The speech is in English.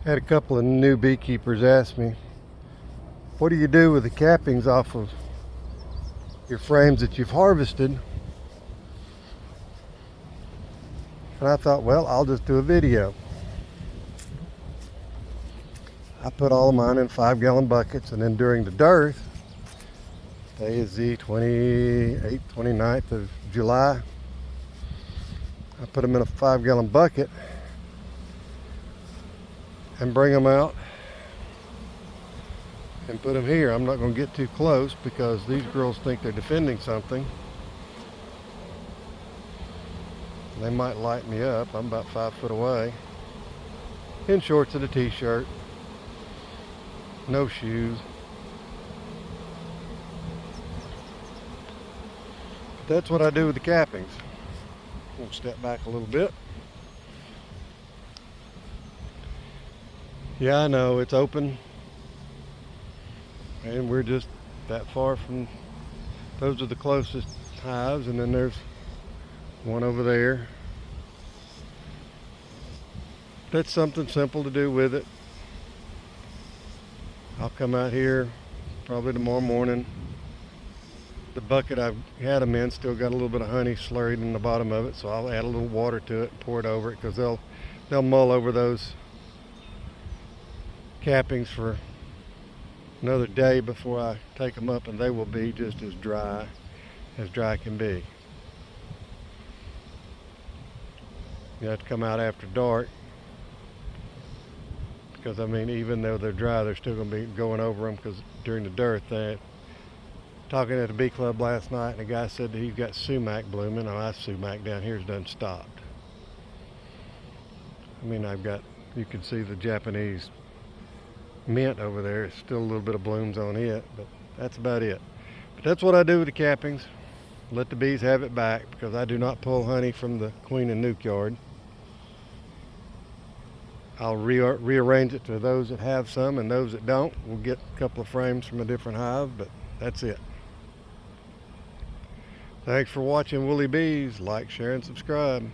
Had a couple of new beekeepers ask me, what do you do with the cappings off of your frames that you've harvested? And I thought, well, I'll just do a video. I put all of mine in 5-gallon buckets, and then during the dearth, today is the 28th, 29th of July, I put them in a 5-gallon bucket and bring them out and put them here. I'm not going to get too close because these girls think they're defending something. They might light me up. I'm about 5 foot away. In shorts and a t-shirt. No shoes. That's what I do with the cappings. We'll step back a little bit. Yeah, I know it's open, and we're just that far from, those are the closest hives, and then there's one over there. That's something simple to do with it. I'll come out here probably tomorrow morning. The bucket I've had them in still got a little bit of honey slurried in the bottom of it, so I'll add a little water to it and pour it over it, because they'll mull over those cappings for another day before I take them up, and they will be just as dry can be. You have to come out after dark, because I mean, even though they're dry, they're still going to be going over them, because during the dearth, talking at the bee club last night, and the guy said that he's got sumac blooming. Oh, that sumac down here's done stopped. I mean, you can see the Japanese mint over there. It's still a little bit of blooms on it, but that's about it. But that's what I do with the cappings. Let the bees have it back, because I do not pull honey from the queen and nuke yard. I'll rearrange it to those that have some, and those that don't, we'll get a couple of frames from a different hive, but that's it. Thanks for watching Woolly Bees. Like, share, and subscribe.